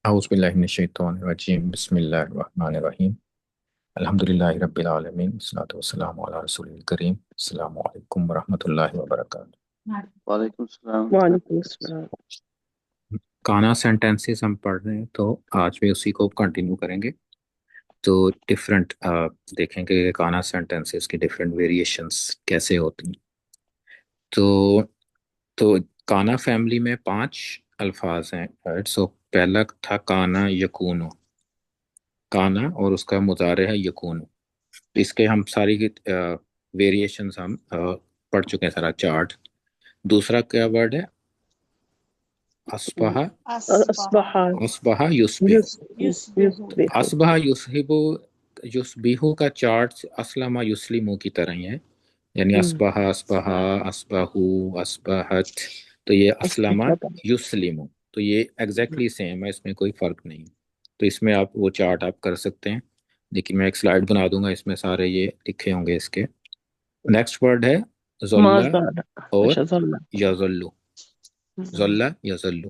औज़ुबिल्लाहिमिनश्शैतानिर्रजीम बिस्मिल्लाहिर्रहमानिर्रहीम अल्हम्दुलिल्लाहि रब्बिल आलमीन वस्सलातु वस्सलामु अला रसूलिल करीम अस्सलामु अलैकुम वरहमतुल्लाहि वबरकातुहू। वालेकुम सलाम। वालेकुम अस्सलाम। काना सेंटेंसेस हम पढ़ रहे हैं, तो आज भी उसी को कंटिन्यू करेंगे। तो डिफरेंट देखेंगे कि काना सेंटेंसेस की डिफरेंट वेरिएशंस कैसे होती हैं। तो काना फैमिली में 5 अल्फाज हैं, राइट। सो पहला था काना यकूनो, काना और उसका मुजारे है यकूनो। इसके हम सारी वेरिएशंस हम पढ़ चुके हैं, सारा चार्ट। दूसरा क्या वर्ड है? अस्बहा, अस्बहा अस्बहा युस्बिहु। युस्बिहु। अस्बहा युस्बिहु, युस्बिहु का चार्ट अस्लमा युस्लिमु की तरह ही है, यानी अस्बहा, अस्बहा, अस्बहु, अस्बहत। तो ये अस्लमा युस्लिमु, तो ये एग्जैक्टली सेम है, इसमें कोई फर्क नहीं। तो इसमें आप वो चार्ट आप कर सकते हैं, लेकिन मैं एक स्लाइड बना दूंगा, इसमें सारे ये लिखे होंगे इसके। नेक्स्ट वर्ड है ज़ल्ला और यज़ल्लु। ज़ल्ला यज़ल्लु,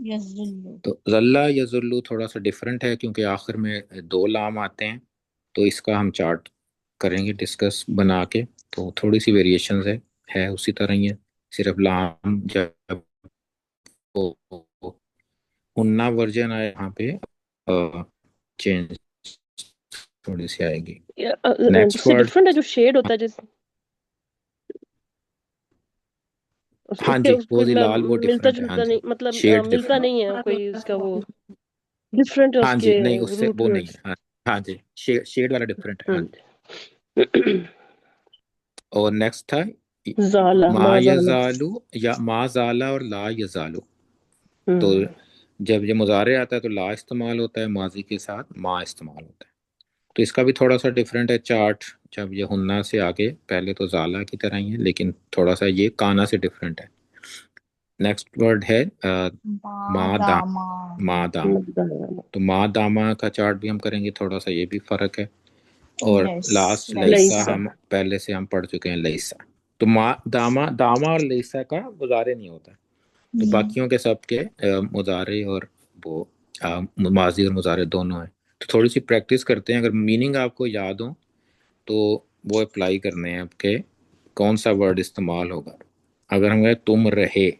तो ज़ल्ला यज़ल्लु थोड़ा सा डिफरेंट है, क्योंकि आखिर में 2 लाम आते हैं। तो इसका हम चार्ट करेंगे डिस्कस बना के। तो थोड़ी सी वेरिएशन है उसी तरह ही है, सिर्फ लाम जब हुन्ना वर्जन आए यहाँ पे चेंज थोड़ी सी आएगी। नेक्स्ट वर्ड डिफरेंट है, जो शेड होता है जिस हाँ जी, वो लाल वो मिलता डिफरेंट है। हाँ जुलता जी, नहीं, मतलब शेड मिलता नहीं है कोई उसका, वो डिफरेंट है हाँ उसके जी, नहीं उससे रूट वो नहीं वर्ड्स। है। हाँ, हाँ जी, शेड वाला डिफरेंट है। हाँ जी। और नेक्स्ट था ज़ाला, मा मा ज़ाला। यज़ालु या मा ज़ाला और ला यज़ालु। तो जब ये मुजारे आता है तो ला इस्तेमाल होता है, माजी के साथ मा इस्तेमाल होता है। तो इसका भी थोड़ा सा डिफरेंट है चार्ट। जब ये हुन्ना से आगे, पहले तो ज़ाला की तरह ही है, लेकिन थोड़ा सा ये काना से डिफरेंट है। नेक्स्ट वर्ड है मा दामा। तो मा दामा का चार्ट भी हम करेंगे, थोड़ा सा ये भी फर्क है। और लास्ट लईसा हम पहले से हम पढ़ चुके हैं, लईसा। तो मा दामा, दामा और लईसा का मुजारे नहीं होता। तो बाकियों के सब के मुजारे और वो माजी और मुजारे दोनों है। तो थोड़ी सी प्रैक्टिस करते हैं, अगर मीनिंग आपको याद हो तो वो अप्लाई करने हैं आपके, कौन सा वर्ड इस्तेमाल होगा। अगर हम कहें तुम रहे,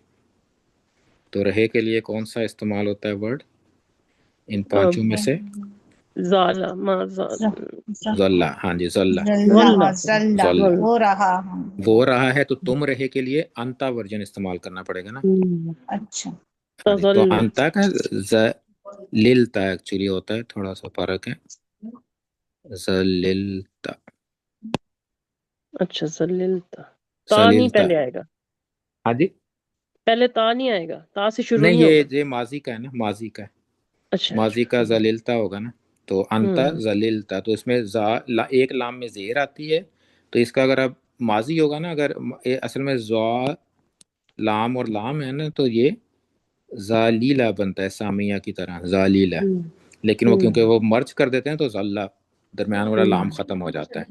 तो रहे के लिए कौन सा इस्तेमाल होता है वर्ड इन 5 में से? ज़ाला, मा ज़ाला, ज़ल्ला। हाँ जी, ज़ल्ला, वो रहा है। तो तुम रहे के लिए अंता वर्जन इस्तेमाल करना पड़ेगा ना। अच्छा, हाँ जी, तो अंता का ज़लिलता एक्चुअली होता है, थोड़ा सा फर्क है। ज़लिलता, अच्छा ज़लिलता। ता नहीं पहले आएगा। हाँ जी, पहले ता नहीं आएगा, ता से शुरू नहीं नहीं होगा। ये माजी का है ना, माजी का है। अच्छा, माजी का ज़लिलता होगा ना। तो अंता ज़लिलता, तो इसमें एक लाम में ज़ेर आती है। तो इसका अगर अब माजी होगा ना, अगर असल में ज़ा लाम और लाम है ना, तो ये ज़ालीला बनता है, सामिया की तरह ज़ालीला। लेकिन वो क्योंकि वो मर्ज कर देते हैं, तो ज़ल्ला दरमियान वाला लाम खत्म हो जाता है।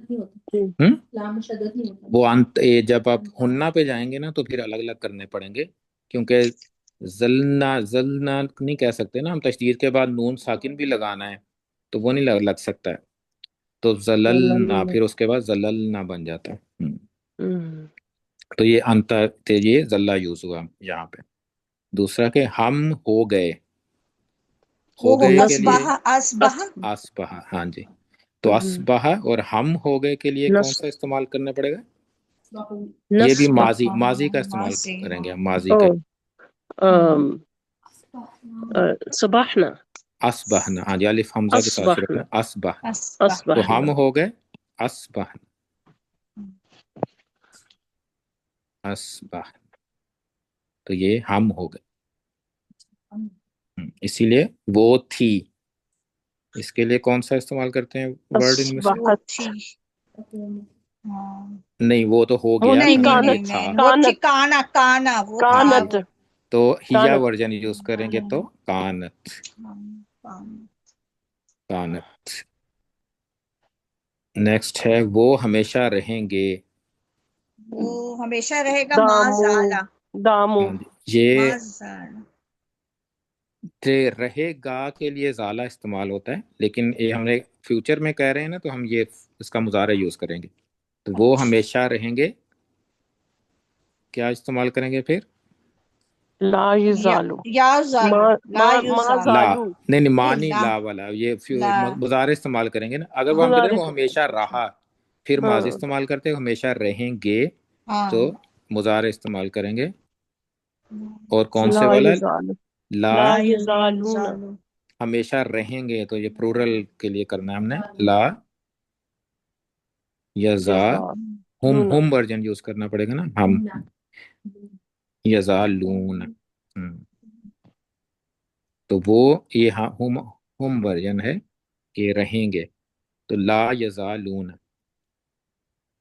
वो अंत जब आप हुन्ना पे जाएंगे ना, तो फिर अलग अलग करने पड़ेंगे, क्योंकि जलना जलना नहीं कह सकते ना हम, तशदीद के बाद नून साकिन भी लगाना है, तो वो नहीं लग सकता है। तो जललना, फिर उसके बाद जललना बन जाता है। तो ये अंतर थे, ये जल्ला यूज हुआ यहाँ पे। दूसरा के हम हो गए, हो गए के लिए अस्बहा। हाँ जी, तो अस्बहा और हम हो गए के लिए कौन सा इस्तेमाल करना पड़ेगा? ये भी माजी, माजी का इस्तेमाल करेंगे हम, माजी का। सुबहना, अस्बहना। हाँ जी, अलिफ हमजा के साथ शुरू करना, अस्बह। तो हम हो गए अस्बह, अस्बह। तो ये हम हो गए, इसीलिए वो थी। इसके लिए कौन सा इस्तेमाल करते हैं वर्ड इनमें से? नहीं, वो तो हो गया नहीं, था, नहीं, ये नहीं, था। नहीं, वो थी काना, काना, वो कानत। तो हिया वर्जन यूज करेंगे, तो कानत, कानत। नेक्स्ट है वो हमेशा रहेंगे, वो हमेशा रहेगा, माज़ाला, दामू, ये رہے گا کے لیے زالہ استعمال ہوتا ہے، لیکن یہ ہم نے فیوچر میں کہہ رہے ہیں نا، تو ہم یہ اس کا مضارع یوز کریں گے، تو وہ ہمیشہ رہیں گے، کیا استعمال کریں گے پھر؟ لا یزالو، یا زالو، ما لا ما یزالو، لا، زالو، نہیں نہیں مانی لا، لا والا یہ لا، مضارع استعمال کریں گے نا، اگر وہ ہم کہتے ہیں مضارع وہ ہمیشہ رہا، پھر ماضی ہاں استعمال کرتے ہیں ہمیشہ رہیں گے، ہاں، تو مضارع استعمال کریں گے، اور کون سے لا والا؟ یزالو، لا لا لا یزالون، یزالو، ہمیشہ رہیں گے، تو یہ پلورل کے لیے کرنا ہے ہم نے، لا یزا، یزالون، ہم ورژن یوز کرنا پڑے گا نا، ہم یزالون، تو وہ یہ ہم ورژن ہے کہ رہیں گے، تو لا یزالون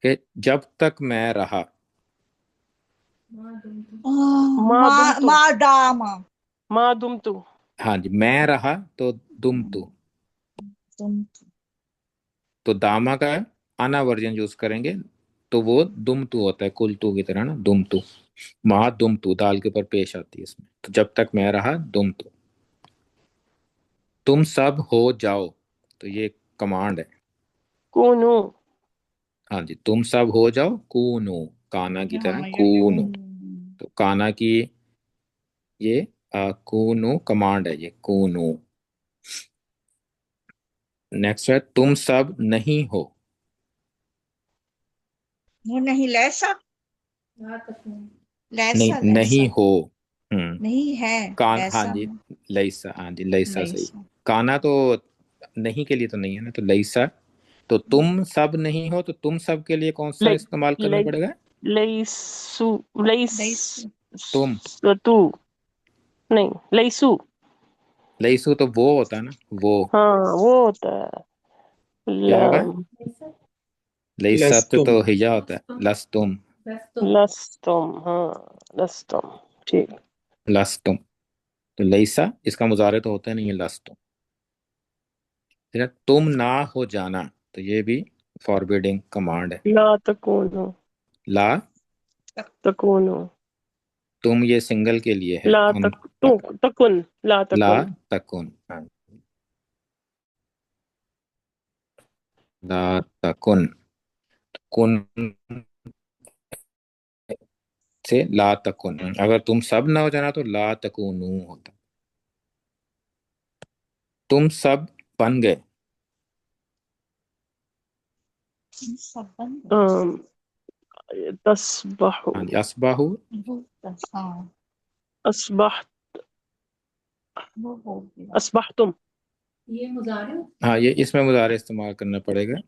کہ جب تک میں رہا، ما دمتو، ما داما، ما دمتو، ہاں جی میں رہا تو دم تم، تو داما کا انا ورژن یوز کریں گے، تو وہ دم تو ہوتا ہے کل تو کی طرح نا، دم تو، ماں دم تو دال کے اوپر پیش آتی ہے اس میں، تو جب تک میں رہا دم تو، تم سب ہو جاؤ، تو یہ کمانڈ ہے، کونو، ہاں جی تم سب ہو جاؤ، کونو کانا کی طرح ہاں کونو، یکون، تو کانا کی یہ کونو کمانڈ ہے، یہ کونو۔ نیکسٹ ہے تم سب نہیں ہو، وہ نہیں لیسا، لیسا، نہیں لیسا نہیں ہو، ہم نہیں ہے، ہاں لیسا جی لیسا، ہاں جی لیسا صحیح، لیسا، کانا تو نہیں کے لیے تو نہیں ہے نا، تو لیسا، تو تم سب نہیں ہو، تو تم سب کے لیے کون سا لئی استعمال کرنا لئی پڑے گا؟ لیسو، لیسو، تم، لیسو، نہیں لیسو، لیسو تو وہ ہوتا ہے نا، وہ ہاں وہ ہوتا ہے، کیا ہوگا؟ لیسا لستم تو ہیا ہوتا ہے، لستم، لستم، ہاں لستم، ٹھیک، لستم، تو لیسا اس کا مضارع تو ہوتا ہے نہیں ہے لستم، ٹھیک ہے؟ تم نہ ہو جانا، تو یہ بھی فاربیڈنگ کمانڈ ہے، لا تکونو، لا تکونو، تم یہ سنگل کے لیے ہے، لا ہم تک تو تکن، لا لا تکن، تکن، ہاں، لا تکن، کن سے لا تکن، اگر تم سب نہ ہو جانا تو لا تکونو ہوتا، تم سب بن گئے، سب بن آم، تصبحو، ہاں جی اصباحو، گئے، ہاں اصبحت، وہ ہو گیا، اصبحتم، ہاں یہ اس میں مضارع استعمال کرنا پڑے گا،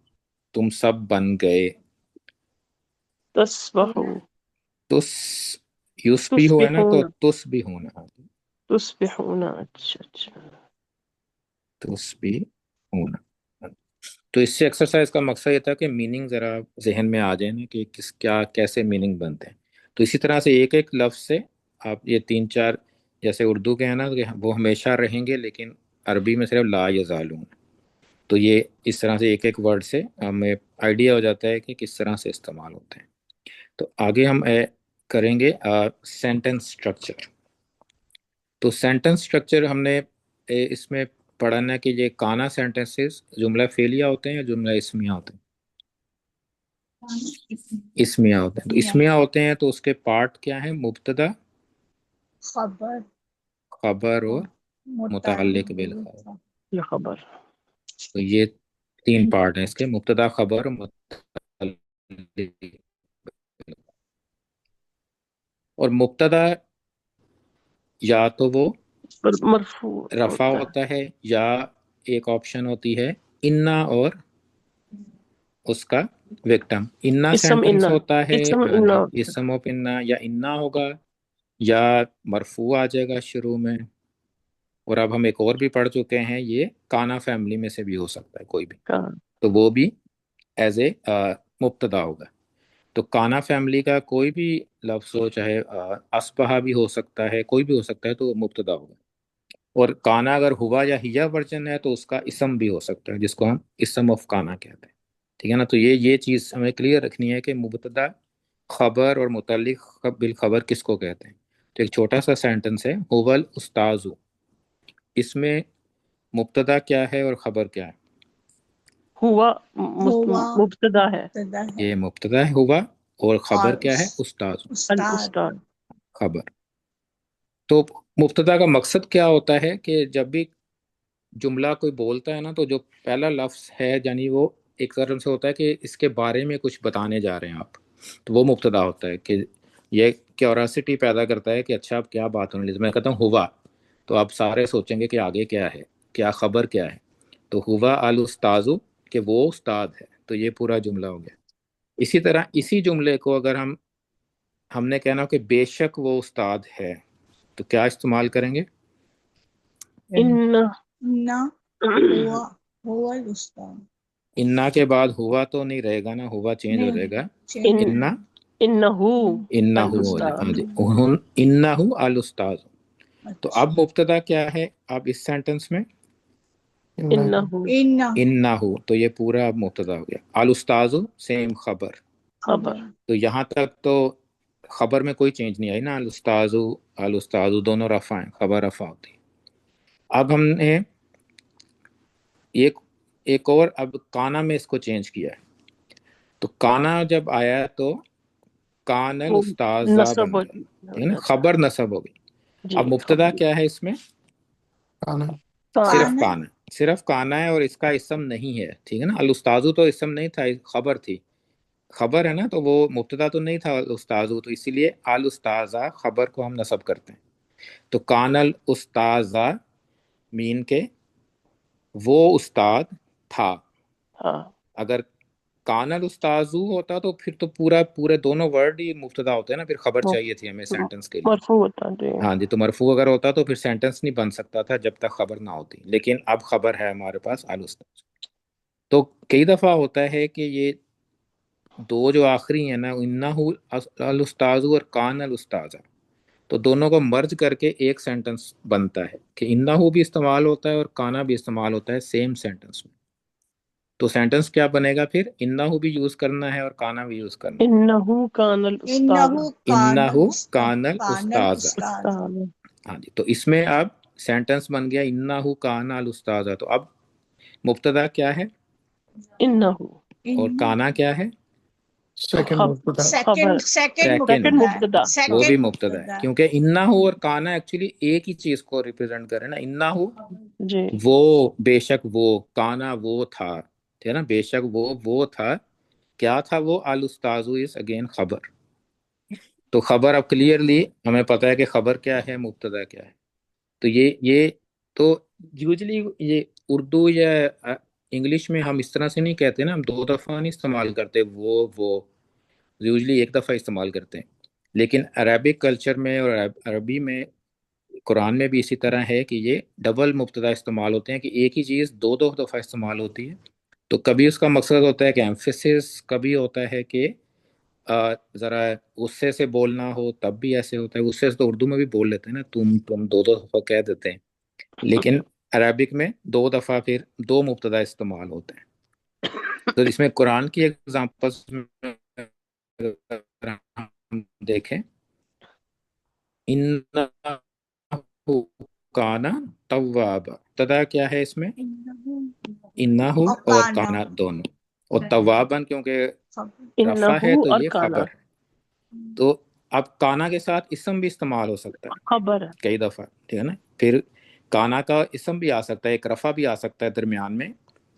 تم سب بن گئے، تصبحو، تس یوس بھی ہوا ہے نا، تو تصبحون، تس بھی ہونا، ہاں جی تصبحون، اچھا اچھا، تس بھی ہونا، تو اس سے ایکسرسائز کا مقصد یہ تھا کہ میننگ ذرا ذہن میں آ جائے نا، کہ کس کیا کیسے میننگ بنتے ہیں، تو اسی طرح سے ایک ایک لفظ سے آپ یہ تین چار، جیسے اردو کے ہیں نا کہ وہ ہمیشہ رہیں گے، لیکن عربی میں صرف لا یزالون، تو یہ اس طرح سے ایک ایک ورڈ سے ہمیں آئیڈیا ہو جاتا ہے کہ کس طرح سے استعمال ہوتے ہیں۔ تو آگے ہم کریں گے سینٹنس اسٹرکچر، تو سینٹنس اسٹرکچر ہم نے اس میں پڑھنا کہ یہ کانا سینٹنسز جملہ فعلیہ ہوتے ہیں یا جملہ اسمیہ ہوتے ہیں؟ اسمیہ ہوتے ہیں، تو اسمیہ ہوتے ہیں تو اس کے پارٹ کیا ہیں؟ مبتدا، خبر، خبر اور متعلق بالخبر، یہ خبر، تو یہ تین پارٹ ہیں اس کے، مبتدا، خبر، متعلق، اور مبتدا یا تو وہ مرفوع رفع ہوتا ہے، ہوتا ہے، یا ایک آپشن ہوتی ہے انا اور اس کا وکٹم، انا اسم سینٹنس انا، ہوتا ہے، اسم ہاں انا جی ہوتا اسم آف انا، یا انا ہوگا یا مرفوع آ جائے گا شروع میں، اور اب ہم ایک اور بھی پڑھ چکے ہیں، یہ کانا فیملی میں سے بھی ہو سکتا ہے کوئی بھی، ہے، تو وہ بھی ایز اے مبتدا ہوگا، تو کانا فیملی کا کوئی بھی لفظ ہو، چاہے اسبہا بھی ہو سکتا ہے، کوئی بھی ہو سکتا ہے، تو وہ مبتدا ہوگا، اور کانا اگر ہوا یا ہیا ورژن ہے تو اس کا اسم بھی ہو سکتا ہے، جس کو ہم اسم آف کانا کہتے ہیں، ٹھیک ہے نا، تو یہ چیز ہمیں کلیئر رکھنی ہے کہ مبتدا، خبر اور متعلق بالخبر کس کو کہتے ہیں، تو ایک چھوٹا سا سینٹنس ہے، هو الاستاذ، इसमें मुब्तदा क्या है और खबर क्या है? हुआ हुआ मुब्तदा है, मुब्तदा है ये मुब्तदा है हुआ, और खबर और क्या है? उस्ताद, अल उस्ताद उस्ताद। खबर। तो मुब्तदा का मकसद क्या होता है कि जब भी जुमला कोई बोलता है ना, तो जो पहला लफ्ज़ है यानी वो एक तरह से होता है कि इसके बारे में कुछ बताने जा रहे हैं आप, तो वो मुब्तदा होता है कि ये क्यूरियोसिटी पैदा करता है कि अच्छा अब क्या बात होने लगी। मैं कहता हूँ हुआ, तो आप सारे सोचेंगे कि आगे क्या है, क्या खबर क्या है। तो हुआ अल उस्ताजु, कि वो उस्ताद है, तो ये पूरा जुमला हो गया। इसी तरह इसी जुमले को अगर हमने कहना हो कि बेशक वो उस्ताद है, तो क्या इस्तेमाल करेंगे? इन ना हुआ हुआ उस्ताद इन्ना के बाद हुआ तो नहीं रहेगा ना, हुआ चेंज हो नहीं जाएगा। चेंज इन इन्ना इन्नहु अल इन्नाहु हो जाए, हाँ उस्ताद। जी, इन्नाहु अल उस्ताद। तो अच्छा अब मुब्तदा क्या है अब इस सेंटेंस में? इन्नहु इन्ना इन्नाहु, तो ये पूरा अब मुब्तदा हो गया। अल उस्ताजु सेम खबर। खबर। खबर तो यहाँ तक तो खबर में कोई चेंज नहीं आई ना, अल उस्ताजु दोनों रफा हैं, खबर रफा होती है। अब हमने एक एक और अब काना में इसको चेंज किया है। तो काना जब आया तो कानल वो उस्ताजा नसब बन हो गया, ठीक है ना, जाता है। खबर नसब हो गई। जी अब मुब्तदा खबर। क्या है इसमें? काना। सिर्फ काना काना, सिर्फ काना है और इसका इसम नहीं है, ठीक है ना। अल उस्ताजु तो इसम नहीं था, खबर थी। खबर है ना, तो वो मुब्तदा तो नहीं था अल उस्ताजु, तो इसीलिए अल उस्ताजा खबर को हम नसब करते हैं। तो कानल उस्ताजा मीन के वो उस्ताद था। हाँ अगर कानल उस्ताजु होता तो फिर तो पूरा पूरे दोनों वर्ड ही मुब्तदा होते हैं ना, फिर खबर वो चाहिए थी हमें सेंटेंस के लिए। मरफू होता है जी। हाँ जी, तो मरफू अगर होता तो फिर सेंटेंस नहीं बन सकता था जब तक खबर ना होती, लेकिन अब खबर है हमारे पास अल उस्ताज। तो कई दफा होता है कि ये दो जो आखिरी है ना, इन्नाहु अल उस्ताजु और कान अल उस्ताजा, तो दोनों को मर्ज करके एक सेंटेंस बनता है कि इन्नाहु भी इस्तेमाल होता है और काना भी इस्तेमाल होता है सेम सेंटेंस में। तो सेंटेंस क्या बनेगा फिर? इन्नाहु भी यूज करना है और काना भी यूज करना है। इन्नहु कानल उस्ताद। इन्नहु कानल इन्नाहु उस्ताद कानल कानल उस्ताजा। उस्ताद उस्ताद। हाँ जी, तो इसमें अब सेंटेंस बन गया इन्नाहु काना अल उस्ताजा। तो अब मुब्तदा क्या है इन्नहु और काना क्या है? सेकंड खब मुब्तदा। सेकंड खबर। सेकंड सेकंड, सेकंड मुब्तदा है मुब्तदा। वो भी सेकंड मुब्तदा है, मुब्तदा क्योंकि इन्नाहु और काना एक्चुअली एक ही चीज को रिप्रेजेंट करे ना। इन्नाहु जी वो, बेशक वो, काना वो था, ठीक है ना, बेशक वो था। क्या था वो? अल उस्ताजु इज अगेन खबर। तो खबर अब क्लियरली हमें पता है कि खबर क्या है, मुब्तदा क्या है। तो ये तो यूजली ये उर्दू या इंग्लिश में हम इस तरह से नहीं कहते ना, हम दो दफा नहीं इस्तेमाल करते वो यूजली एक दफा इस्तेमाल करते हैं। लेकिन अरबिक कल्चर में और अरबी में, कुरान में भी इसी तरह है कि ये डबल मुब्तदा इस्तेमाल होते हैं, कि एक ही चीज़ दो दो दफ़ा इस्तेमाल होती है। तो कभी उसका मकसद होता है कि एम्फेसिस, कभी होता है कि ज़रा गुस्से से बोलना हो, तब भी ऐसे होता है। गुस्से से तो उर्दू में भी बोल लेते हैं ना, तुम दो दो दफ़ा कह देते हैं, लेकिन अरबिक में दो दफ़ा फिर दो मुब्तदा इस्तेमाल होते हैं। तो इसमें कुरान की एग्जांपल्स में अगर हम देखें, इन्ना काना तव्वाबा, तदा क्या है इसमें? इन्नाहु और और काना काना दोनों, और तव्वाबन क्योंकि खबर रफा इन्नहु है तो और ये काना खबर है। तो अब काना के साथ इसम भी इस्तेमाल हो सकता है खबर। कई दफा, ठीक है ना। फिर काना का इसम भी आ सकता है, एक रफा भी आ सकता है दरमियान में।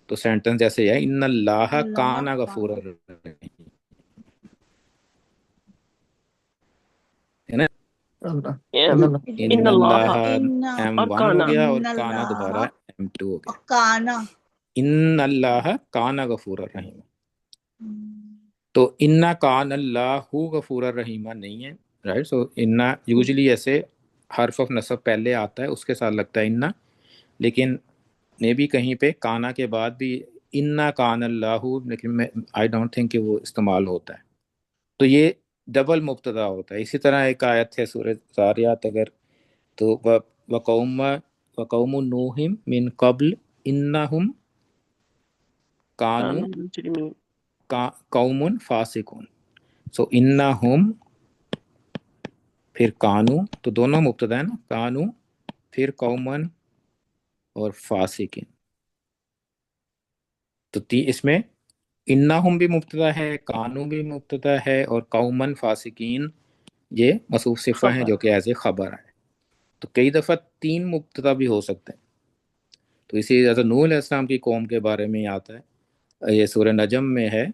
तो सेंटेंस जैसे है इन्नल्लाह अल्लाह काना कान गफूर, है ना। अल्लाह। इन्नल्लाह इन्नल्लाह इन्ना और M1 हो काना। गया और काना इन्नल्लाह दोबारा M2 हो और गया। काना इन्नल्लाह काना गफूर रहीम। तो इन्ना कान अल्लाहु गफूर रहीमा नहीं है, राइट। सो इन्ना यूजली ऐसे हर्फ ऑफ नसब पहले आता है, उसके साथ लगता है इन्ना। लेकिन ने भी कहीं पे काना के बाद भी इन्ना कान अल्लाहु, लेकिन मैं आई डोंट थिंक कि वो इस्तेमाल होता है। तो ये डबल मुब्तदा होता है। इसी तरह एक आयत है सूरह ज़ारियात, अगर तो वकौम नूहिम मिन कब्ल इन्नहुम कानू काना मुजरिमीन। कौमुन फासिकून। सो इन्नहुम फिर कानू, तो दोनों मुब्तदा है ना, कानू फिर कौमन اور فاسقین. تو اس میں انہم بھی مبتدا ہے، کانو بھی مبتدا ہے، اور قومن فاسقین یہ موصوف صفہ ہیں جو کہ ایز اے خبر ہے. تو کئی دفعہ 3 مبتدا بھی ہو سکتے ہیں. تو اسی حضرت نوح علیہ السلام کی قوم کے بارے میں آتا ہے، یہ سورہ نجم میں ہے،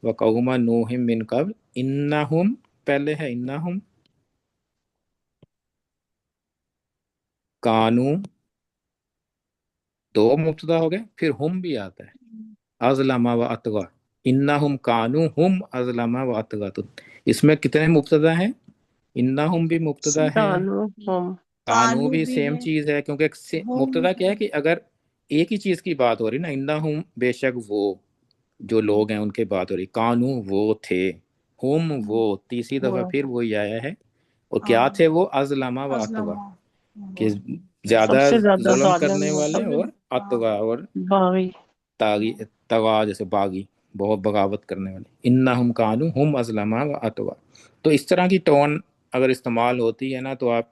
وَقَوْمَ نُوحٍ مِّن قَبْلُ إِنَّهُمْ پہلے ہے انہم، کانو 2 مبتدا ہو گئے، پھر ہم بھی آتا ہے، اظلم و اتغا، انہم کانو ہم اظلم و اتغا. تو اس میں کتنے مبتدا ہیں؟ انہم بھی مبتدا ہے، کانو ہم کانو بھی بھی سیم ہے، چیز ہے، کیونکہ ہم مبتدا کیا ہے کہ اگر ایک ہی چیز کی بات ہو رہی نا، انہم بے شک وہ جو لوگ ہیں ان کے بات ہو رہی، کانو وہ تھے، ہم وہ تیسری دفعہ پھر وہی آیا ہے. اور کیا تھے وہ؟ ازلم و اتغا، کہ زیادہ سب سے زیادہ ظلم ظالم کرنے والے اور اتغا اور باغی. تغا جیسے باغی، بہت بغاوت کرنے والے. انہم کانو ہم ازلم و اتغا. تو اس طرح کی ٹون اگر استعمال ہوتی ہے نا، تو آپ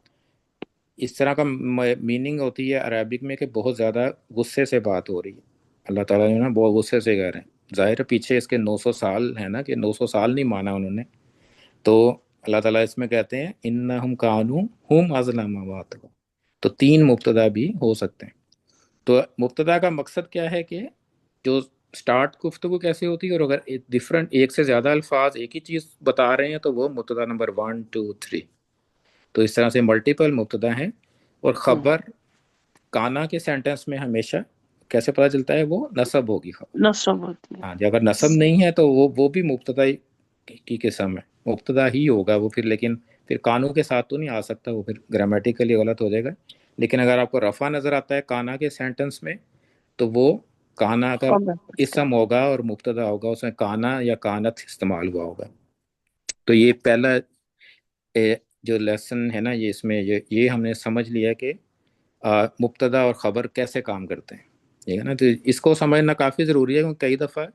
اس طرح کا میننگ ہوتی ہے عربک میں کہ بہت زیادہ غصے سے بات ہو رہی ہے، اللہ تعالیٰ نے نا بہت غصے سے کہہ رہے ہیں. ظاہر ہے پیچھے اس کے 900 سال ہے نا، کہ 900 سال نہیں مانا انہوں نے. تو اللہ تعالیٰ اس میں کہتے ہیں انہم کانو ہم ازلم و اتغا. تو 3 مبتدا بھی ہو سکتے ہیں. تو مبتدا کا مقصد کیا ہے کہ جو سٹارٹ گفتگو کیسے ہوتی ہے، اور اگر ڈفرنٹ ایک سے زیادہ الفاظ ایک ہی چیز بتا رہے ہیں تو وہ مبتدا نمبر 1 2 3. تو اس طرح سے ملٹیپل مبتدا ہیں. اور خبر کانا کے سینٹنس میں ہمیشہ کیسے پتہ چلتا ہے؟ وہ نصب ہوگی خبر. نصب ہوتی ہے. ہاں جی، اگر نصب نہیں ہے تو وہ بھی مبتدا کی قسم ہے، مبتدا ہی ہوگا وہ پھر، لیکن پھر کانوں کے ساتھ تو نہیں آ سکتا، وہ پھر گرامیٹیکلی غلط ہو جائے گا. لیکن اگر آپ کو رفع نظر آتا ہے کانا کے سینٹنس میں تو وہ کانا کا اسم ہوگا اور مبتدا ہوگا، اس میں کانا یا کانت استعمال ہوا ہوگا. تو یہ پہلا جو لیسن ہے نا، یہ اس میں یہ ہم نے سمجھ لیا کہ مبتدا اور خبر کیسے کام کرتے ہیں، ٹھیک ہے نا. تو اس کو سمجھنا کافی ضروری ہے، کیونکہ کئی دفعہ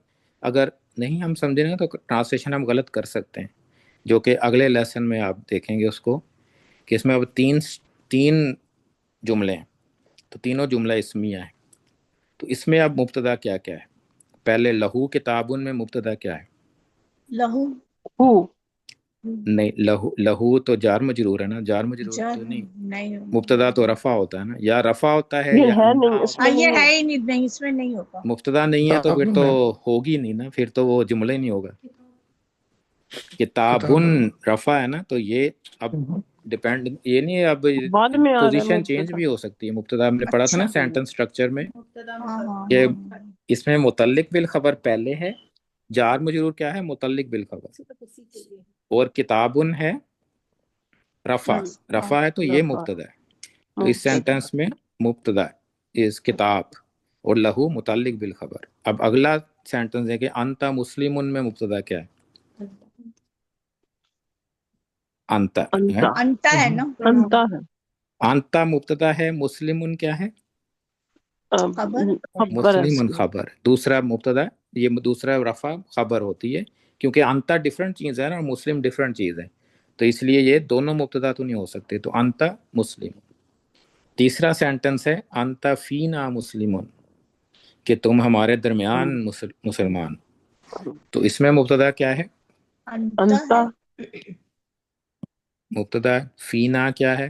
اگر نہیں ہم سمجھیں گے تو ٹرانسلیشن ہم غلط کر سکتے ہیں، جو کہ اگلے لیسن میں آپ دیکھیں گے اس کو، کہ اس میں اب تین جملے ہیں، تو تینوں جملہ اسمیہ ہیں. تو اس میں اب مبتدا کیا کیا ہے؟ پہلے لہو کتابن میں مبتدا کیا ہے؟ لہو نہیں، لہو تو جار مجرور ہے نا، جار مجرور تو نہیں، مبتدا تو رفع ہوتا ہے نا، یا رفع ہوتا ہے یہ یا ہے انا نہیں، اس میں یہ نہیں ہے ہے. ہی نہیں، اس میں نہیں ہوگا. مبتدا نہیں ہے تو پھر کتابن تو ہے، ہوگی نہیں نا، پھر تو وہ جملہ ہی نہیں ہوگا. کتابن کتابن. رفع ہے نا، تو یہ اب ڈیپینڈ، یہ نہیں ہے، اب بعد میں آ رہا ہے پوزیشن چینج مبتدا. بھی ہو سکتی ہے. مبتدا ہم نے پڑھا تھا نا سینٹنس سٹرکچر میں، ہاں کہ اس میں متعلق بالخبر پہلے ہے، جار مجرور کیا ہے؟ متعلق بالخبر، اور کتابن ہے رفع، رفع ہے تو یہ مبتدا ہے. تو اس سینٹنس میں مبتدا اس کتاب اور لہو متعلق بالخبر. اب اگلا سینٹنس ہے کہ انتا مسلمن میں مبتدا کیا ہے؟ انتا ہے، انتا ہے نا، انتا ہے. انتا مبتدا ہے، مسلمن کیا ہے؟ خبر. خبر ہے اس مسلمن کی. خبر. دوسرا مبتدا، یہ دوسرا رفع خبر ہوتی ہے، کیونکہ انتا ڈفرنٹ چیز ہے نا، اور مسلم ڈفرنٹ چیز ہے، تو اس لیے یہ دونوں مبتدا تو نہیں ہو سکتے. تو انتا مسلم. تیسرا سینٹنس ہے انتا فینا مسلمون، کہ تم ہمارے درمیان مسلمان. تو اس میں مبتدا کیا ہے؟ انتا مبتدا. فینا کیا ہے؟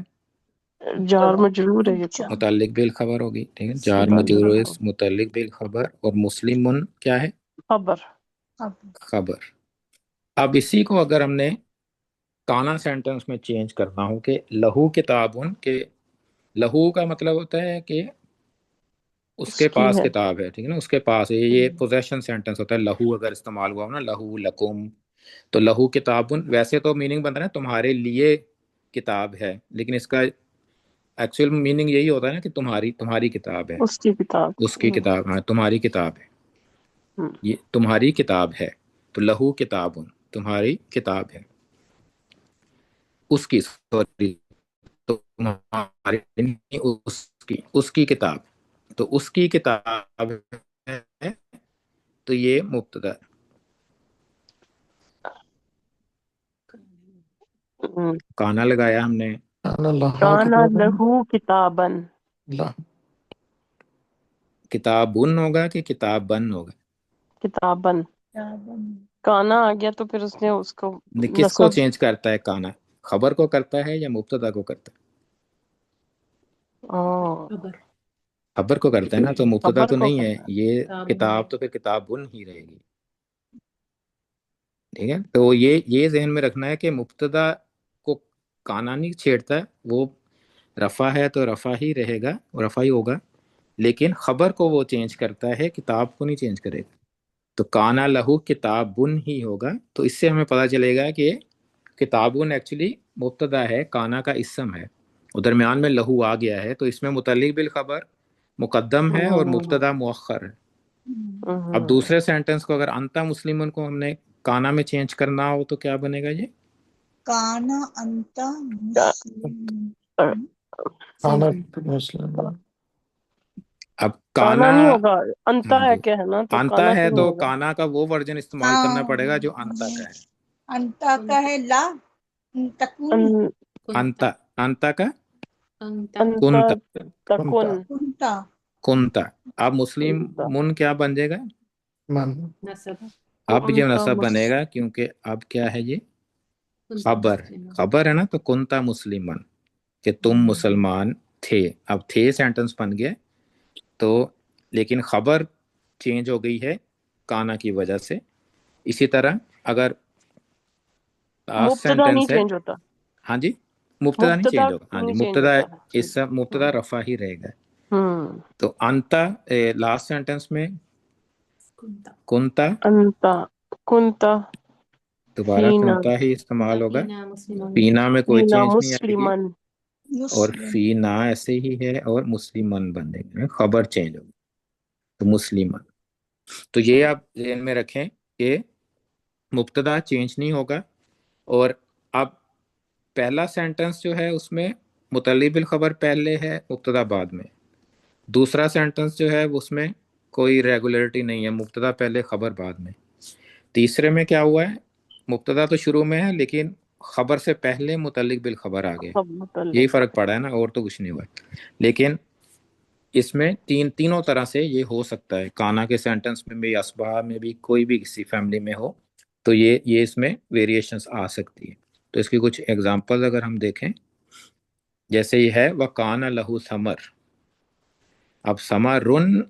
جار مجرور ہے، یہ تو متعلق بالخبر ہوگی، ٹھیک ہے، جار متعلق مجرور متعلق بالخبر. اور مسلمن کیا ہے؟ خبر. خبر. اب اسی کو اگر ہم نے کانا سینٹنس میں چینج کرنا ہو کہ لہو کتابن، کہ لہو کا مطلب ہوتا ہے کہ اس کے کی پاس ہے. کتاب ہے، ٹھیک ہے نا، اس کے پاس ہے. یہ پوزیشن سینٹنس ہوتا ہے. لہو اگر استعمال ہوا ہو نا، لہو لکم، تو لہو کتابن ویسے تو میننگ بن رہا ہے تمہارے لیے کتاب ہے، لیکن اس کا ایکچوئل میننگ یہی ہوتا ہے نا کہ تمہاری کتاب ہے، اس کی کتاب. اس کی کتاب، ہاں تمہاری کتاب ہے، یہ تمہاری کتاب ہے. تو لہو کتابن تمہاری کتاب ہے، اس کی، سوری، تمہاری اس کی کتاب. تو اس کی کتاب ہے، تو یہ مبتدا ہے. کانا لگایا ہم نے، کان لہو کانا کتابن. لہو کتابن. لا किताबुन होगा कि किताबन होगा? किताबन। काना आ गया तो फिर उसने उसको किसको नसब। चेंज करता है काना? खबर को करता है या मुब्तदा को करता है? ओ, खबर को करता है ना, तो मुब्तदा खबर तो को नहीं है करता है। ये। किताब तो फिर किताबुन ही रहेगी। ठीक है, तो ये ज़हन में रखना है कि मुब्तदा को काना नहीं छेड़ता है, वो रफा है तो रफा ही रहेगा, रफा ही होगा। लेकिन खबर को वो चेंज करता है, किताब को नहीं चेंज करेगा। तो काना लहू किताबुन ही होगा। तो इससे हमें पता चलेगा कि किताबुन एक्चुअली मुब्तदा है, काना का इस्म है, और दरमियान में लहू आ गया है, तो इसमें मुतल्लिक बिल खबर मुकद्दम है और मुब्तदा मुअख्खर है। अब दूसरे सेंटेंस को अगर अंता मुस्लिमन को हमने काना में चेंज करना हो तो क्या बनेगा ये? काना अंता मुस्लिम। काना मुस्लिम। अब काना काना, नहीं होगा, अंता हाँ है जी, क्या है ना, तो अंता काना है तो नहीं तो होगा। काना का वो वर्जन इस्तेमाल करना पड़ेगा जो अंता का है। अंता का है ला तकुन अन, अंता, अंता का अंता कुंता, तकुन। कुंता कुंता। अब मुस्लिम कुंता मुन क्या बन जाएगा? मन। अब ये कुंता नसब बनेगा, क्योंकि अब क्या है ये? खबर, खबर है ना, तो कुंता मुस्लिमन, कि तुम मुसलमान थे। अब थे सेंटेंस बन गया, तो लेकिन खबर चेंज हो गई है काना की वजह से। इसी तरह अगर लास्ट मुब्तदा नहीं सेंटेंस है, चेंज होता। हाँ जी, मुब्तदा नहीं मुब्तदा चेंज होगा, हाँ जी, नहीं चेंज मुब्तदा, होता है। इस मुब्तदा रफा ही रहेगा। हम्म। तो अंता लास्ट सेंटेंस में कुंता, अंता कुंता दोबारा फीना, कुंता ही इस्तेमाल होगा। फीना में कोई फीना चेंज नहीं आएगी, मुस्लिमन। और मुस्लिम। फीना ऐसे ही है, और मुस्लिमन बनेगा, खबर चेंज होगी, तो मुस्लिमन। तो ये आप ध्यान में रखें कि मुब्तदा चेंज नहीं होगा। और अब पहला सेंटेंस जो है उसमें मुतल्लिक बिल खबर पहले है, मुब्तदा बाद में। दूसरा सेंटेंस जो है उसमें कोई रेगुलरिटी नहीं है, मुब्तदा पहले खबर बाद में। तीसरे में क्या हुआ है? मुब्तदा तो शुरू में है, लेकिन खबर से पहले मुतल्लिक बिल खबर आ गए। सब यही मुतल्लिक। फर्क पड़ा है ना, और तो कुछ नहीं हुआ। लेकिन इसमें तीनों तरह से ये हो सकता है, काना के सेंटेंस में भी, असबा में भी, कोई भी किसी फैमिली में हो, तो ये इसमें वेरिएशंस आ सकती है। तो इसकी कुछ एग्जांपल अगर हम देखें, जैसे ये है व काना लहू समर। अब समरुन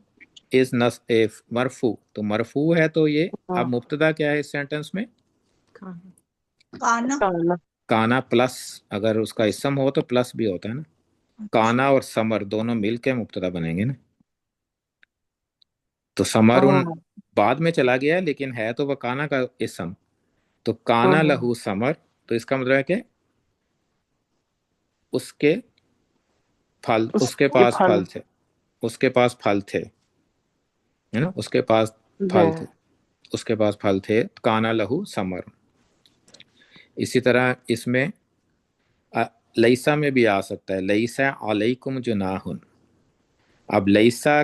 इज नस ए मरफू, तो मरफू है तो ये, अब मुब्तदा क्या है इस सेंटेंस में? काना। काना। काना प्लस, अगर उसका इसम हो तो प्लस भी होता है ना। काना और समर दोनों मिलके मुब्तदा बनेंगे ना। तो समरुन हाँ। बाद में चला गया है, लेकिन है तो वह काना का इसम। तो काना लहू समर, तो इसका मतलब है कि उसके फल, उसके उसके पास फल फल थे, उसके पास फल थे, है ना, उसके पास है। फल थे, उसके पास फल थे, काना लहू समर। इसी तरह इसमें लईसा में भी आ सकता है, लईसा अलैकुम जुनाहुन। अब लईसा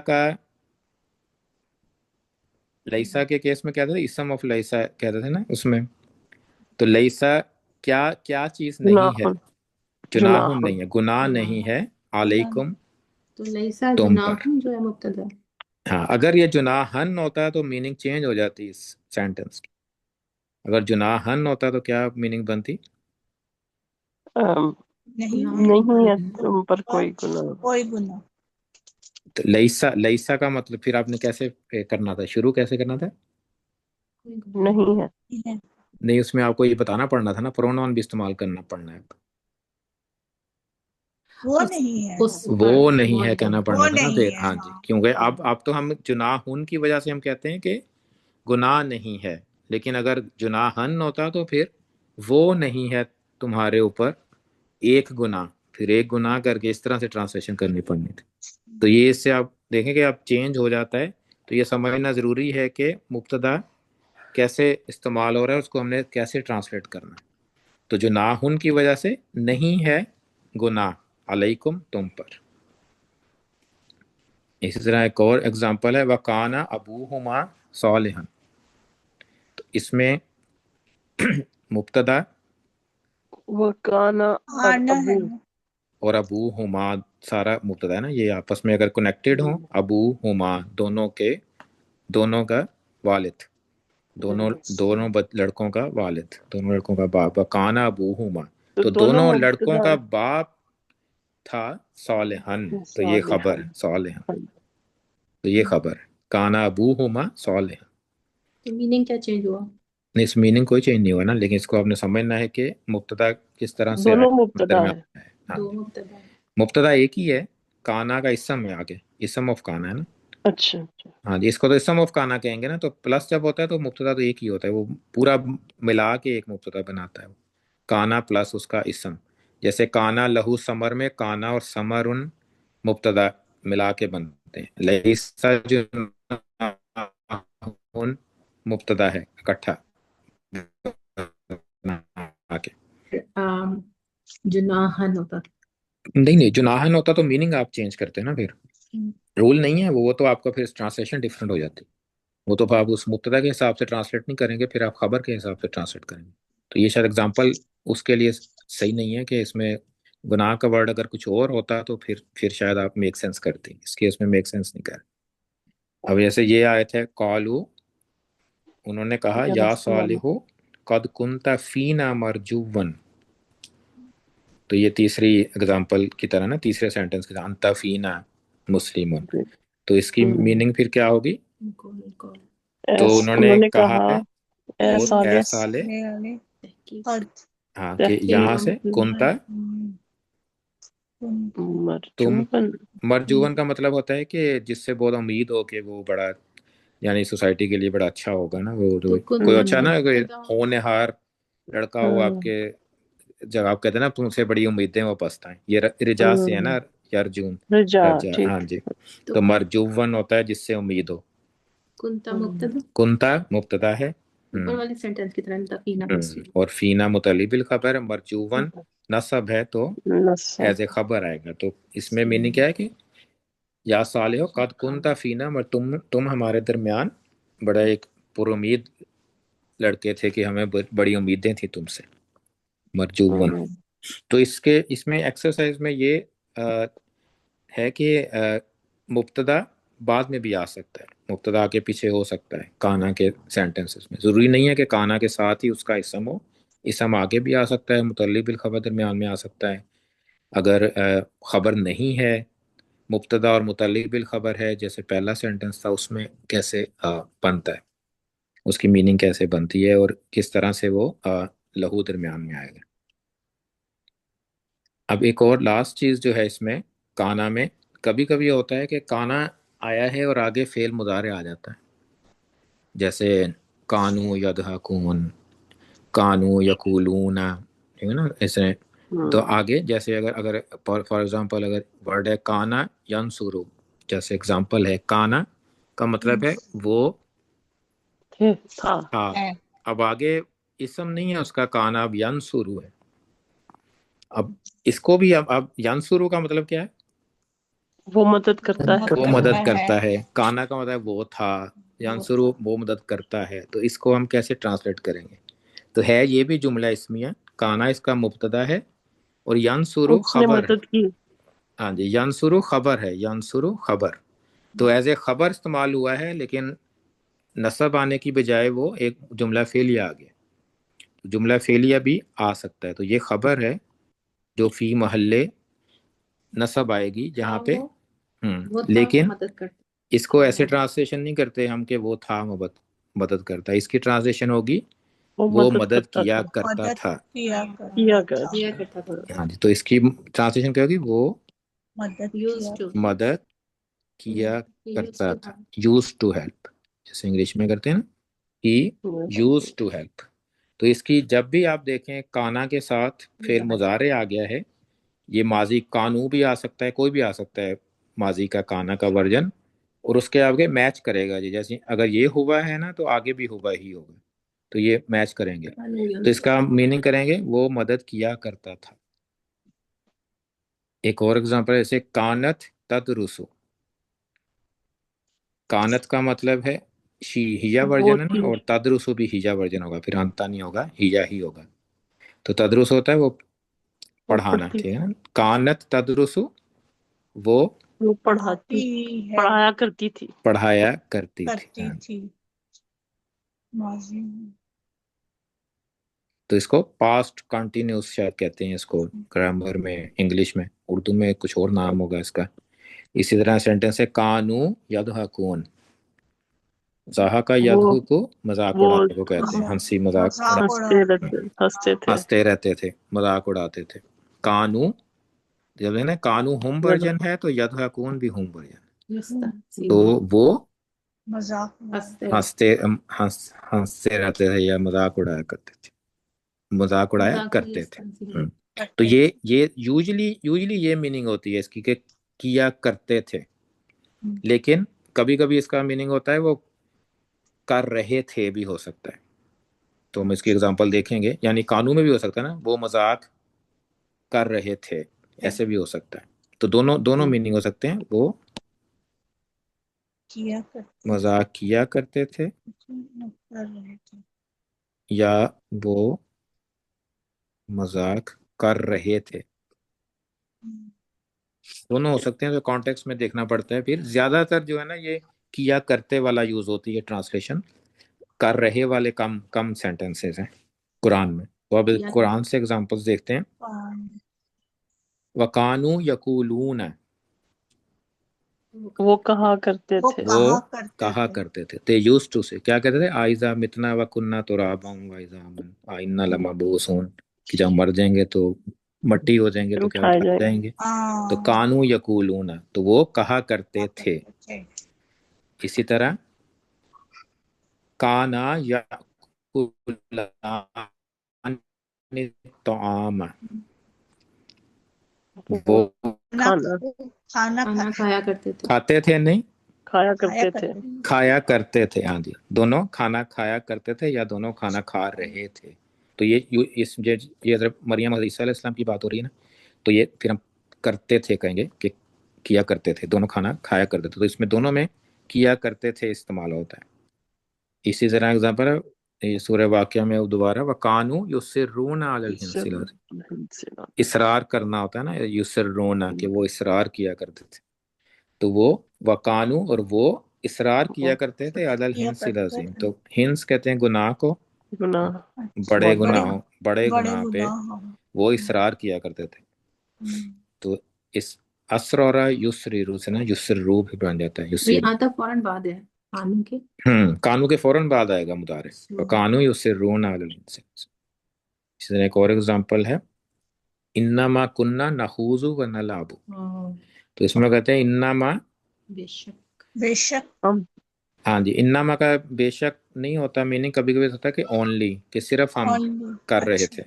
के केस में क्या था, इसम ऑफ लईसा कहते थे ना उसमें। तो लईसा क्या क्या चीज नहीं है? जुनाहुन। जुनाहुन जुनाहुन। नहीं है, गुनाह नहीं है, अलैकुम तो लैसा तुम पर। जुनाहुन जो है मुब्तदा। हाँ, अगर ये जुनाहन होता तो मीनिंग चेंज हो जाती इस सेंटेंस की। अगर जुनाहन होता तो क्या मीनिंग बनती? नहीं है नहीं है तुम पर कोई गुनाह। कोई गुनाह। तो लईसा, लईसा का मतलब फिर आपने कैसे करना था, शुरू कैसे करना था? नहीं है। है। नहीं, उसमें आपको ये बताना पड़ना था ना, प्रोनाउन भी इस्तेमाल करना पड़ना है। वो नहीं है। वो नहीं है कहना वो पड़ना था ना नहीं फिर, है, हाँ जी, हाँ। क्योंकि अब तो हम जुनाहुन की वजह से हम कहते हैं कि गुनाह नहीं है। लेकिन अगर जुनाहन होता तो फिर वो नहीं है तुम्हारे ऊपर एक गुनाह, फिर एक गुनाह करके इस तरह से ट्रांसलेशन करनी पड़नी थी। तो ये इससे आप देखेंगे अब चेंज हो जाता है। तो ये समझना ज़रूरी है कि मुब्तदा कैसे इस्तेमाल हो रहा है, उसको हमने कैसे ट्रांसलेट करना है। तो जुनाहुन की वजह से नहीं है गुनाह अलैकुम तुम पर। इसी तरह एक और एग्जांपल है वकाना अबूहुमा सालिहन। तो इसमें मुब्तदा वो काना और आना है अबू। ना। और अबू हुमा सारा मुब्तदा है ना, ये आपस में अगर कनेक्टेड हो, अबू हुमा दोनों का वालिद, दोनों दोनों लड़कों का वालिद, दोनों लड़कों का बाप, काना अबू हुमा, तो तो दोनों दोनों लड़कों मुब्तदा का बाप था सालिहन, तो ये खबर है सालिहन, तो ये खबर है काना अबू हुमा सालिहन। तो मीनिंग क्या चेंज हुआ? नहीं, इस मीनिंग कोई चेंज नहीं हुआ ना, लेकिन इसको आपने समझना है कि मुब्तदा किस तरह से दोनों मुब्तदा दरमियान है। है। हाँ, दो मुब्तदा है। मुब्तदा एक ही है, काना का इसम है आगे, इसम ऑफ काना है ना। अच्छा अच्छा। हाँ जी, इसको तो इसम ऑफ काना कहेंगे ना, तो प्लस जब होता है तो मुब्तदा तो एक ही होता है, वो पूरा मिला के एक मुब्तदा बनाता है वो, काना प्लस उसका इसम। जैसे काना लहू समर में काना और समर उन मुब्तदा मिला के बनते हैं, लईसा जुनाहुन मुब्तदा है इकट्ठा बना के। आम, जुनाहन होता था। नहीं नहीं, जुनाहन होता तो मीनिंग आप चेंज करते हैं ना, फिर रूल नहीं है वो तो आपका फिर ट्रांसलेशन डिफरेंट हो जाती है, वो तो आप उस मुब्तदा के हिसाब से ट्रांसलेट नहीं करेंगे, फिर आप खबर के हिसाब से ट्रांसलेट करेंगे। तो ये शायद एग्जांपल उसके लिए सही नहीं है कि इसमें गुनाह का वर्ड अगर कुछ और होता तो फिर शायद आप मेक सेंस करते, इसके उसमें मेक सेंस नहीं कर। अब जैसे ये आए थे कॉलू, उन्होंने कहा क्या या रसूल अल्लाह। सालिहु कद कुंता फीना मरजुवन, तो ये तीसरी एग्जांपल की तरह ना, तीसरे सेंटेंस की तरह अंता फीना मुस्लिमुन, तो इसकी मीनिंग फिर क्या होगी? कॉल तो उन्होंने उन्होंने कहा कहा है ए वो साले साले, तहकीक फर्ज हाँ कि यहाँ से तहकीक कुंता तुम, मरजूबन। मरजुवन का मतलब होता है कि जिससे बहुत उम्मीद हो कि वो बड़ा, यानी सोसाइटी के लिए बड़ा अच्छा होगा ना, वो तो जो कोई कुंता अच्छा ना, कोई मुब्तदा होनहार लड़का हो आपके, जब आप कहते हैं ना तुमसे बड़ी उम्मीदें वो पछताएं, ये रिजा से है ना, अर्जुन रजा रजा, हाँ ठीक। जी। तो तो मरजुवन होता है जिससे उम्मीद हो, कुंता मुब्तदा कुंता मुब्तदा है, ऊपर वाले सेंटेंस की तरह तफीना मुस्लिम। और फीना मुतल्ली बिल खबर है, मरजूवन नसब है तो नसब एज ए खबर आएगा, तो इसमें मीनिंग क्या है कि या साले हो कद कुंता फीना, मर तुम हमारे दरमियान बड़ा एक पुरुमीद लड़के थे कि हमें बड़ी उम्मीदें थी तुमसे, मरजूवन। तो इसमें एक्सरसाइज में ये है कि मुब्तदा बाद में भी आ सकता है, मुब्तदा के पीछे हो सकता है काना के सेंटेंसेस में, ज़रूरी नहीं है कि काना के साथ ही उसका इसम हो, इसम आगे भी आ सकता है, मुतल्लिक बिल खबर दरमियान में आ सकता है। अगर खबर नहीं है, मुब्तदा और मुतल्लिक बिल खबर है, जैसे पहला सेंटेंस था, उसमें कैसे बनता है, उसकी मीनिंग कैसे बनती है और किस तरह से वो लहू दरमियान में आएगा। अब एक और लास्ट चीज़ जो है इसमें, काना में कभी कभी होता है कि काना आया है और आगे फेल मुजारे आ जाता है, जैसे कानू यदहकून, कानू यकूलून, ठीक है ना, ऐसे। तो आगे जैसे अगर अगर फॉर एग्जांपल अगर वर्ड है काना यंसुरु, जैसे एग्जांपल है काना का मतलब है वो था। था, अब आगे इसम नहीं है उसका, काना अब यंसुरु है। अब इसको भी अब यंसुरु का मतलब क्या है? वो मदद करता है। वो मदद करता है, काना का मतलब वो था, यंसुरु वो मदद करता है, तो इसको हम कैसे ट्रांसलेट करेंगे? तो है ये भी जुमला इसमिया, काना इसका मुब्तदा है और यंसुरु उसने खबर है। मदद की। हाँ जी, यंसुरु खबर है, यंसुरु खबर, तो एज ए खबर इस्तेमाल हुआ है, लेकिन नसब आने की बजाय वो एक जुमला फेलिया आ गया, तो जुमला फेलिया भी आ सकता है, तो ये खबर है जो फी महल्ले नसब आएगी जहाँ पे, वो था वो लेकिन मदद करता। इसको ऐसे ट्रांसलेशन नहीं करते हम कि वो था मदद मदद करता, इसकी ट्रांसलेशन होगी वो वो मदद मदद करता किया था। करता था। किया कर। किया करता था। हाँ जी, तो इसकी ट्रांसलेशन क्या होगी? वो यूज्ड टू। मदद किया यूज्ड करता टू था, यूज टू हेल्प, जैसे इंग्लिश में करते हैं ना, ही यूज टू हेल्प। तो इसकी जब भी आप देखें काना के साथ फेल मुजारे आ गया है, ये माजी कानू भी आ सकता है, कोई भी आ सकता है माजी का काना का वर्जन, और उसके आगे मैच करेगा जी, जैसे अगर ये हुआ है ना तो आगे भी हुआ ही होगा, तो ये मैच करेंगे, तो इसका मीनिंग करेंगे वो मदद किया करता था। एक और एग्जांपल है, जैसे कानत तदरुसु, कानत का मतलब है शी, हिया वो वर्जन है ना, थी। और तदरुसु भी हिया वर्जन होगा, फिर अंता नहीं होगा, हिया ही होगा। तो तदरुस होता है वो पढ़ाना, पढ़ती ठीक है ना। कानत तदरुसु, वो वो पढ़ाती है, पढ़ाया करती थी। पढ़ाया करती थी। करती हाँ। थी, माजी में। तो इसको पास्ट कंटिन्यूस शायद कहते हैं इसको ग्रामर में, इंग्लिश में। उर्दू में कुछ और नाम होगा इसका। इसी तरह सेंटेंस है कानू यदहकून। ज़हा का वो यदहु को मजाक वो उड़ाने को कहते हैं, हंसी मजाक मजाक हंसते थे हंसते रहते थे, मजाक उड़ाते थे। कानू, जब है ना कानू होम वर्जन है तो यदहकून भी होम वर्जन। यस्ता तो वो मजाक हंसते हंसते रहते थे या मजाक उड़ाया करते थे, मजाक उड़ाया मजाक करते थे। यस्ता तो करते ये यूजुअली ये मीनिंग होती है इसकी कि किया करते थे। लेकिन कभी कभी इसका मीनिंग होता है वो कर रहे थे भी हो सकता है। तो हम इसकी एग्जांपल देखेंगे, यानी कानून में भी हो सकता है ना, वो मजाक कर रहे थे, ऐसे भी हो सकता है। तो दोनों दोनों मीनिंग हो सकते हैं। वो किया करते मजाक किया करते थे कर रहे थे। या वो मजाक कर रहे थे, दोनों हो सकते हैं। तो कॉन्टेक्स्ट में देखना पड़ता है। फिर ज्यादातर जो है ना ये किया करते वाला यूज होती है ट्रांसलेशन, कर रहे वाले कम कम सेंटेंसेस हैं कुरान में। तो अब किया कुरान से एग्जांपल्स देखते हैं। वकानु यकूलून, वो कहा करते वो थे। वो करते कहा थे। करते थे, ते यूज्ड टू से, क्या कहते थे, आइजा मितना व कुन्ना तुराबन व इज़ामन आ इन्ना लमबूसून, कि जब मर जाएंगे तो मट्टी हो जाएंगे फिर तो क्या उठाए उठाए जाएंगे। जाएंगे। तो कानू यकूलून, तो वो कहा करते थे। इसी तरह काना याकुलान तआम, वो खाना खाना खाना खाया करते थे। खाते थे नहीं, खाया करते थे। खाया करते थे। हाँ जी, दोनों खाना खाया करते थे या दोनों खाना खा रहे थे। तो ये जब मरियम ईसा अलैहिस्सलाम की बात हो रही है ना, तो ये फिर हम करते थे कहेंगे कि किया करते थे, दोनों खाना खाया करते थे। तो इसमें दोनों में किया करते थे इस्तेमाल होता है। इसी तरह एग्जाम्पल है ये सूरह वाक़िया में दोबारा, वकानु युसिर्रूना अलल हिंसिल, इसरार करना होता है ना, युसिर्रूना, कि वो इसरार किया करते थे। तो वो वकानु और वो इसरार किया करते थे अलल हिंसिल अज़ीम। तो हिंस कहते हैं गुनाह को, गुनाह बड़े बहुत बड़ा। गुनाहों, बड़े गुनाह पे वो इसरार किया करते थे। तो इस असर और युसरिरू से ना युसरू भी बन जाता है, ये युसरिरू। आता फौरन बाद है कानून के। कानू के फौरन बाद आएगा मुदारे, कानू युसिर्रून अलल हिंसिल। इसी तरह एक और एग्जांपल है, इन्नमा कुन्ना नखूजु व नलाबु। तो इसमें कहते हैं इन्नमा, बेशक बेशक हाँ जी, इन्नमा का बेशक नहीं होता मीनिंग, कभी कभी होता है कि ओनली, कि सिर्फ हम कर रहे थे,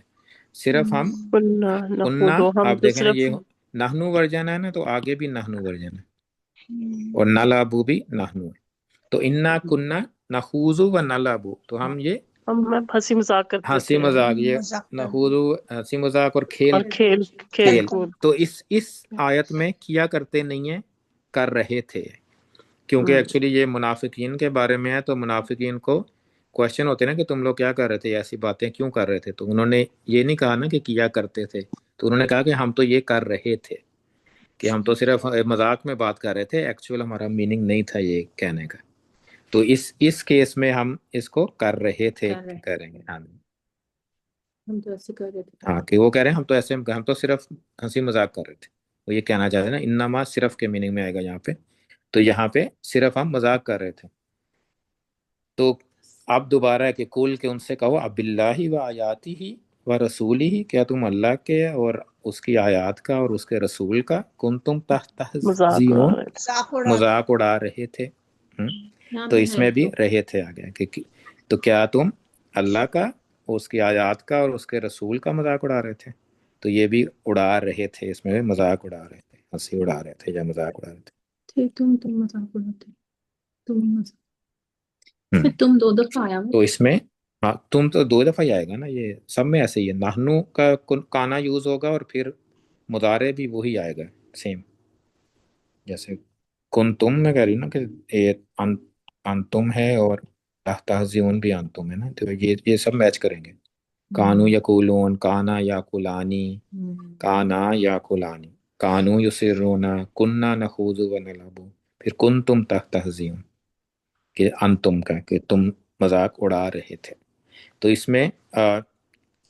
सिर्फ हम। कुन्ना कुन्ना, नखुदो, हम आप तो देखें ना, सिर्फ ये नहनु वर्जन है ना, तो आगे भी नहनु वर्जन है, और नलाबू भी नहनु है। तो इन्ना कुन्ना नखूजु व नलाबू, तो हम ये हम हंसी मजाक करते हंसी थे मजाक, ये नखूजु हंसी मजाक और खेल और खेल खेल। कूद। तो इस आयत में किया करते नहीं है, कर रहे थे। क्योंकि एक्चुअली ये मुनाफिकीन के बारे में है। तो मुनाफिकीन को क्वेश्चन होते हैं ना कि तुम लोग क्या कर रहे थे, ऐसी बातें क्यों कर रहे थे। तो उन्होंने ये नहीं कहा ना कि किया करते थे, तो उन्होंने कहा कि हम तो ये कर रहे थे, कि हम तो सिर्फ मजाक में बात कर रहे थे, एक्चुअल हमारा मीनिंग नहीं था ये कहने का। तो इस केस में हम इसको कर रहे थे करेंगे। हाँ, हम तो ऐसे कर रहे थे। हाँ, कि वो कह रहे हैं हम तो ऐसे, हम तो सिर्फ हंसी मजाक कर रहे थे। वो ये कहना चाहते हैं ना, इन्नमा सिर्फ के मीनिंग में आएगा यहाँ पे। तो यहाँ पे सिर्फ हम मजाक कर रहे थे। तो अब दोबारा है कि कुल के उनसे कहो अब बिल्लाहि व आयाती ही व रसूली ही, क्या तुम अल्लाह के और उसकी आयात का और उसके रसूल का कुंतुम तहज़ीऊन, मजाक उड़ा रहे थे। तो इसमें भी रहे थे आ गया कि तो क्या तुम अल्लाह का, उसकी आयात का और उसके रसूल का मजाक उड़ा रहे थे। तो ये भी उड़ा रहे थे, इसमें भी मजाक उड़ा रहे थे, हंसी उड़ा रहे थे या मजाक उड़ा रहे थे। तुम मजाक उड़ाते, तुम मजाक, फिर तुम दो दफा आया तो इसमें हाँ, तुम तो दो दफा ही आएगा ना, ये सब में ऐसे ही है। नाहनु का काना यूज होगा और फिर मुदारे भी वही आएगा सेम। जैसे कुन तुम में कह रही हूँ ना कि ये अंतुम है और तहज़ीऊन भी अंतुम है ना, तो ये सब मैच करेंगे। کانو یقولون، کانا یاکلانی، کانا یاکلانی، کانو یسرون، کننا نخوض ونلعب، پھر کنتم تستہزئون کہ انتم کا کہ تم مذاق اڑا رہے تھے. تو اس میں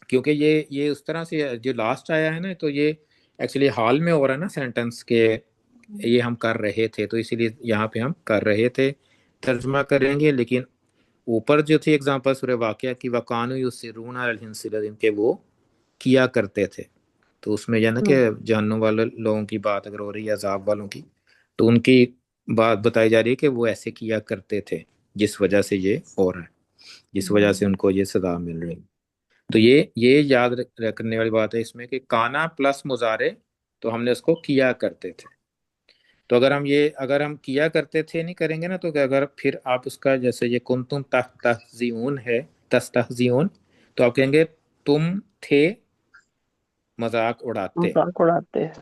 کیونکہ یہ اس طرح سے جو لاسٹ آیا ہے نا، تو یہ ایکچولی حال میں ہو رہا ہے نا سینٹنس کے یہ ہم کر رہے تھے، تو اسی لیے یہاں پہ ہم کر رہے تھے ترجمہ کریں گے. لیکن اوپر جو تھی اگزامپل سورہ واقعہ کی، وَقَانُوا يُصِرُّونَ عَلَى الْحِنْثِ الْعَظِيمِ، کہ وہ کیا کرتے تھے. تو اس میں یہ نا کہ جہنم والے لوگوں کی بات اگر ہو رہی ہے، عذاب والوں کی، تو ان کی بات بتائی جا رہی ہے کہ وہ ایسے کیا کرتے تھے جس وجہ سے یہ ہو رہا ہے، جس وجہ سے ان کو یہ سزا مل رہی ہے. تو یہ یاد رکھنے والی بات ہے اس میں کہ کانا پلس مضارع، تو ہم نے اس کو کیا کرتے تھے. تو اگر ہم کیا کرتے تھے نہیں کریں گے نا، تو کہ اگر پھر آپ اس کا جیسے یہ کنتم تستہزئون ہے، تستہزئون، تو آپ کہیں گے تم تھے مذاق اڑاتے. مذاق اڑاتے ہیں.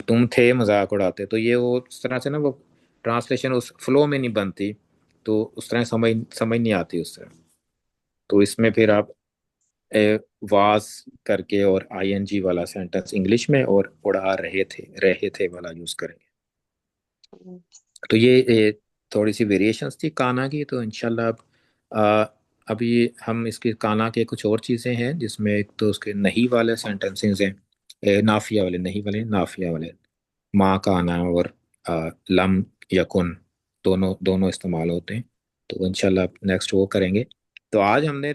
تم تھے مذاق اڑاتے. تو یہ وہ اس طرح سے نا وہ ٹرانسلیشن اس فلو میں نہیں بنتی، تو اس طرح سمجھ نہیں آتی اس طرح. تو اس میں پھر آپ واز کر کے اور آئی این جی والا سینٹنس انگلش میں اور اڑا رہے تھے والا یوز کریں گے. تو یہ تھوڑی سی ویریشنس تھی کانا کی. تو انشاءاللہ ابھی ہم اس کی کانا کے کچھ اور چیزیں ہیں، جس میں ایک تو اس کے نہیں والے سینٹنسز ہیں، نافیہ والے ما کانا اور لم یکن دونوں استعمال ہوتے ہیں. تو انشاءاللہ نیکسٹ وہ کریں گے. تو آج ہم نے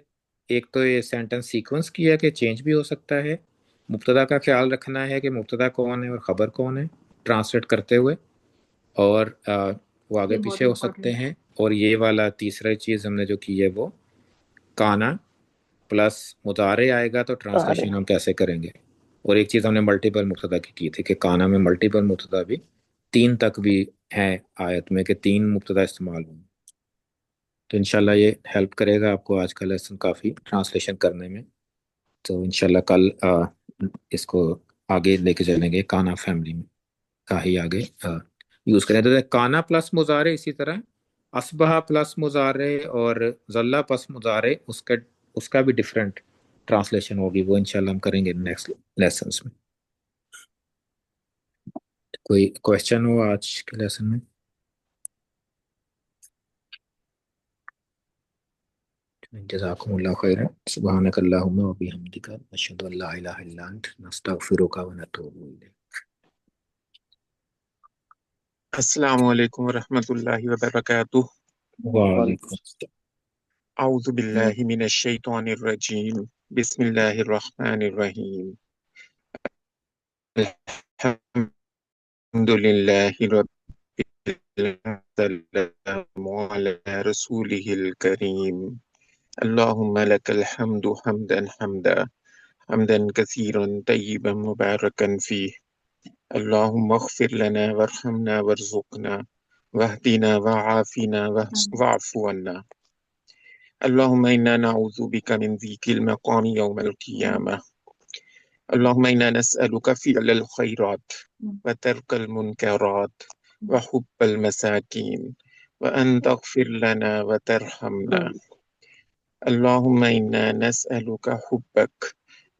ایک تو یہ سینٹنس سیکوینس کیا کہ چینج بھی ہو سکتا ہے، مبتدا کا خیال رکھنا ہے کہ مبتدا کون ہے اور خبر کون ہے ٹرانسلیٹ کرتے ہوئے، اور وہ آگے پیچھے ہو سکتے ہیں. اور یہ والا تیسرا چیز ہم نے جو کی ہے وہ کانا پلس مضارع آئے گا تو ٹرانسلیشن ہم کیسے کریں گے. اور ایک چیز ہم نے ملٹیپل مبتدا کی تھی کہ کانا میں ملٹیپل مبتدا بھی 3 تک بھی ہیں آیت میں، کہ 3 مبتدا استعمال ہوں. تو انشاءاللہ یہ ہیلپ کرے گا آپ کو آج کا لیسن کافی ٹرانسلیشن کرنے میں. تو انشاءاللہ کل اس کو آگے لے کے چلیں گے، کانا فیملی میں کا ہی آگے یوز کریں. تو کانا پلس مضارع، اسی طرح اصبح پلس مضارع اور ظل پلس مضارع، اس کا بھی ڈفرینٹ ٹرانسلیشن ہوگی، وہ انشاءاللہ ہم کریں گے نیکسٹ لیسنس میں. کوئی کویسچن ہو آج کے لیسن میں؟ جزاکم اللہ خیرا. سبحانک اللہم و بحمدک، نشہد ان لا الہ الا انت، نستغفرک و نتوب الیک. السلام علیکم ورحمۃ اللہ وبرکاتہ. وعلیکم السلام. اعوذ باللہ من الشیطان الرجیم. بسم اللہ الرحمن الرحیم. الحمد للہ رب العالمین علی رسولہ الکریم. اللہم لک الحمد حمدا کثیرا طیبا مبارکا فیہ. اللہم اغفر لنا وارحمنا وارزقنا واہدنا وعافنا واعف عنا. اللہم انا نعوذ بک من ضیق المقام یوم القیامہ. اللہم انا نسألک فعل الخیرات وترک المنکرات وحب المساکین وان تغفر لنا وترحمنا. اللہم انا نسألک حبک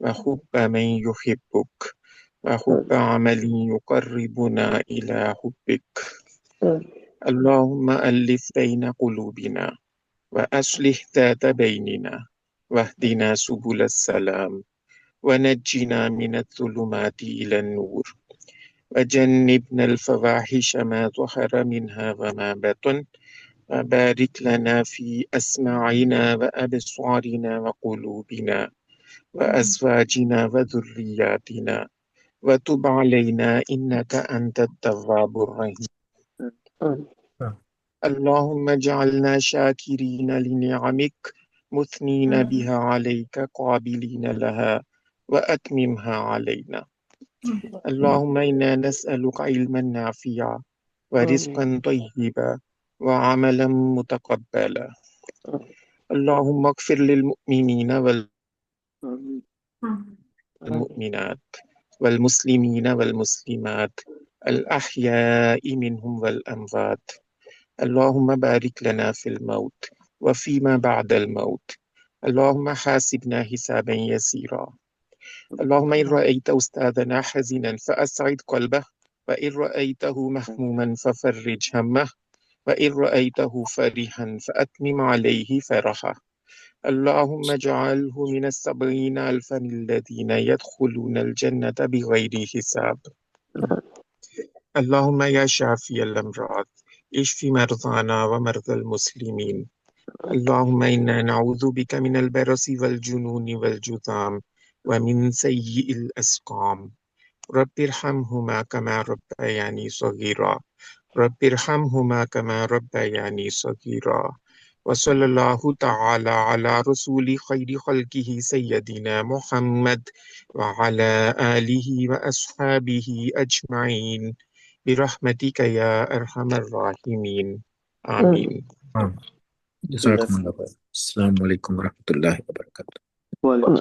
وحب من یحبک وحب عمل يقربنا إلى حبك. اللهم ألف بين قلوبنا وأصلح ذات بيننا واهدنا سبل السلام ونجنا من الظلمات إلى النور وجنبنا الفواحش ما ظهر منها وما بطن وبارك لنا في أسماعنا وأبصارنا وقلوبنا وأزواجنا وذرياتنا وتب علينا إنك أنت التواب الرحيم. اللهم اجعلنا شاكرين لنعمك مثنين بها عليك قابلين لها وأتممها علينا. اللهم إنا نسألك علما نافعا ورزقا طيبا وعملا متقبلا. اللهم اغفر للمؤمنين والمؤمنات والمسلمين والمسلمات الأحياء منهم والأموات. اللهم بارك لنا في الموت وفيما بعد الموت اللهم حاسبنا حسابا يسيرا. اللهم إن رأيت أستاذنا حزنا فأسعد قلبه، وإن رأيته مهموما ففرج همه، وإن رأيته فرحا فأتمم عليه فرحه. اللهم اجعله من 70,000 الذين يدخلون الجنة بغير حساب. اللهم يا شافي الأمراض اشف مرضانا ومرضى المسلمين. اللهم إنا نعوذ بك من البرص والجنون والجذام ومن سيء الأسقام. رب ارحمهما كما ربياني صغيرا. رب ارحمهما كما ربياني صغيرا. وصلى الله تعالى على رسول خير خلقه سيدنا محمد وعلى آله وأصحابه أجمعين برحمتك يا أرحم الراحمين. آمين. جزاکم اللہ خیر. السلام علیکم ورحمۃ اللہ وبرکاتہ. وعلیکم